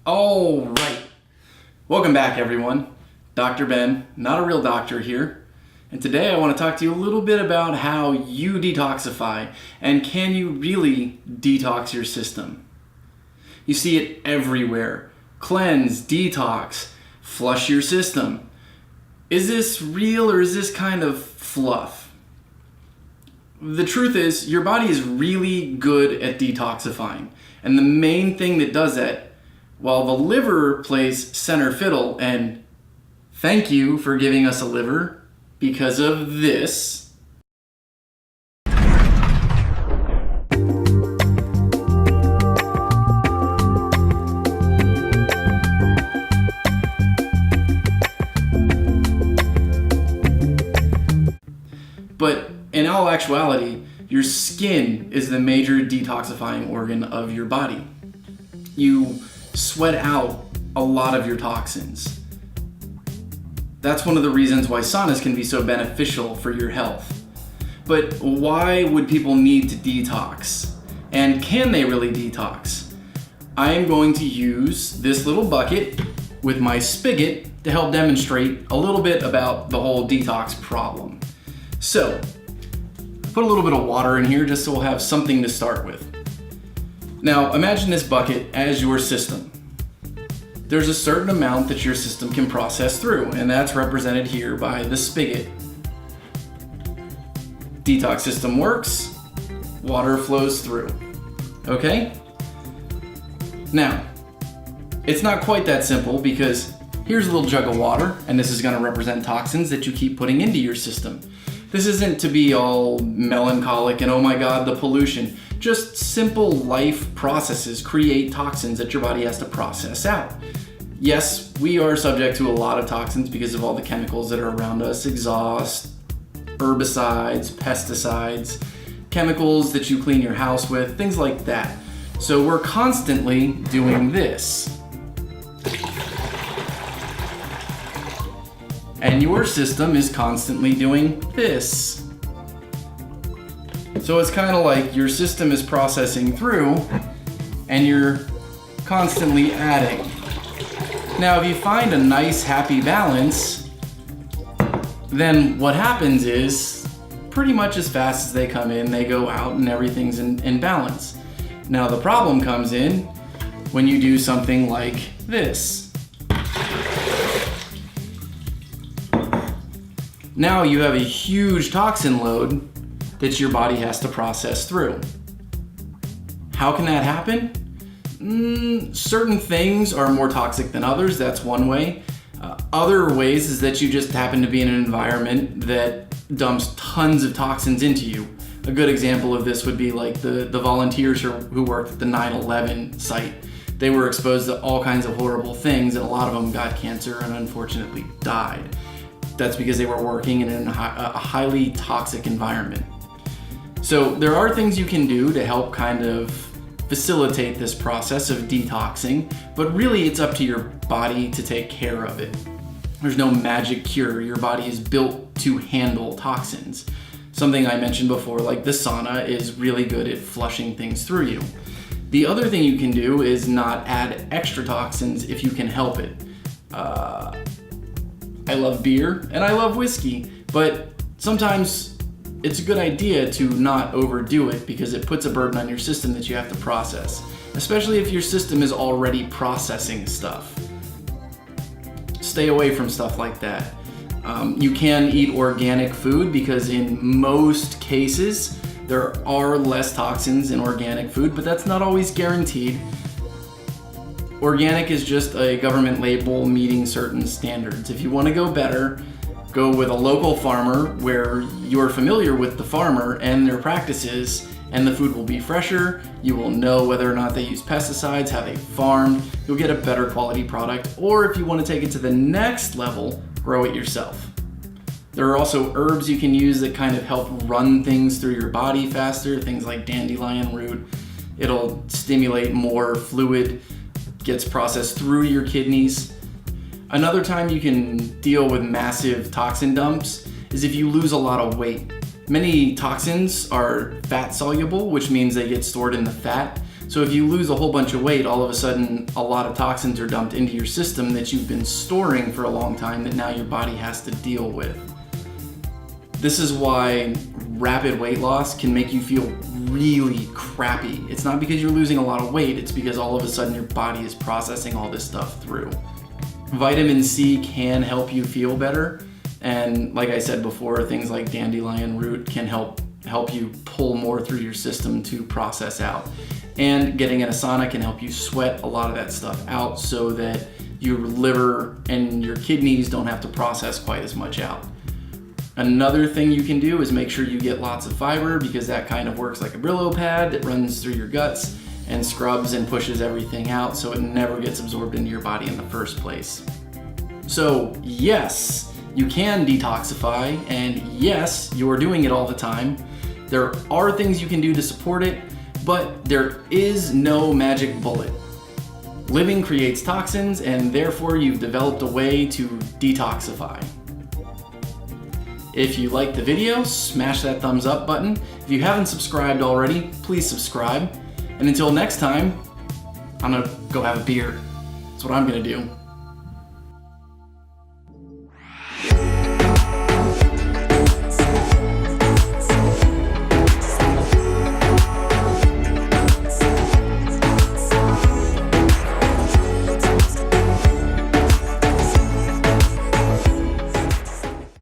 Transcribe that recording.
All right. Welcome back, everyone. Dr. Ben, not a real doctor here. And today I want to talk to you a little bit about how you detoxify and can you really detox your system. You see it everywhere. Cleanse, detox, flush your system. Is this real or is this kind of fluff? The truth is, your body is really good at detoxifying. And the main thing that does that, while the liver plays center fiddle, and thank you for giving us a liver because of this. But in all actuality, your skin is the major detoxifying organ of your body. You sweat out a lot of your toxins. That's one of the reasons why saunas can be so beneficial for your health. But why would people need to detox? And can they really detox? I am going to use this little bucket with my spigot to help demonstrate a little bit about the whole detox problem. So, put a little bit of water in here just so we'll have something to start with. Now, imagine this bucket as your system. There's a certain amount that your system can process through, and that's represented here by the spigot. Detox system works, water flows through. Okay? Now, it's not quite that simple because here's a little jug of water, and this is going to represent toxins that you keep putting into your system. This isn't to be all melancholic and oh my god, the pollution. Just simple life processes create toxins that your body has to process out. Yes, we are subject to a lot of toxins because of all the chemicals that are around us, exhaust, herbicides, pesticides, chemicals that you clean your house with, things like that. So we're constantly doing this. And your system is constantly doing this. So it's kind of like your system is processing through and you're constantly adding. Now, if you find a nice, happy balance, then what happens is pretty much as fast as they come in, they go out and everything's in balance. Now, the problem comes in when you do something like this. Now you have a huge toxin load that your body has to process through. How can that happen? Certain things are more toxic than others, that's one way. Other ways is that you just happen to be in an environment that dumps tons of toxins into you. A good example of this would be like the volunteers who worked at the 9/11 site. They were exposed to all kinds of horrible things and a lot of them got cancer and unfortunately died. That's because they were working in a highly toxic environment. So there are things you can do to help kind of facilitate this process of detoxing, but really it's up to your body to take care of it. There's no magic cure. Your body is built to handle toxins. Something I mentioned before, like the sauna, is really good at flushing things through you. The other thing you can do is not add extra toxins if you can help it. I love beer and I love whiskey, but sometimes it's a good idea to not overdo it because it puts a burden on your system that you have to process, especially if your system is already processing stuff. Stay away from stuff like that. You can eat organic food because in most cases there are less toxins in organic food, but that's not always guaranteed. Organic is just a government label meeting certain standards. If you want to go better, go with a local farmer where you're familiar with the farmer and their practices, and the food will be fresher. You will know whether or not they use pesticides, how they farmed. You'll get a better quality product. Or if you want to take it to the next level, grow it yourself. There are also herbs you can use that kind of help run things through your body faster, things like dandelion root. It'll stimulate more fluid, gets processed through your kidneys. Another time you can deal with massive toxin dumps is if you lose a lot of weight. Many toxins are fat soluble, which means they get stored in the fat. So if you lose a whole bunch of weight, all of a sudden a lot of toxins are dumped into your system that you've been storing for a long time that now your body has to deal with. This is why rapid weight loss can make you feel really crappy. It's not because you're losing a lot of weight, it's because all of a sudden your body is processing all this stuff through. Vitamin C can help you feel better, and like I said before, things like dandelion root can help you pull more through your system to process out. And getting in a sauna can help you sweat a lot of that stuff out so that your liver and your kidneys don't have to process quite as much out. Another thing you can do is make sure you get lots of fiber, because that kind of works like a Brillo pad that runs through your guts and scrubs and pushes everything out so it never gets absorbed into your body in the first place. So yes, you can detoxify, and yes, you're doing it all the time. There are things you can do to support it, but there is no magic bullet. Living creates toxins, and therefore you've developed a way to detoxify. If you liked the video, smash that thumbs up button. If you haven't subscribed already, please subscribe. And until next time, I'm gonna go have a beer. That's what I'm gonna do.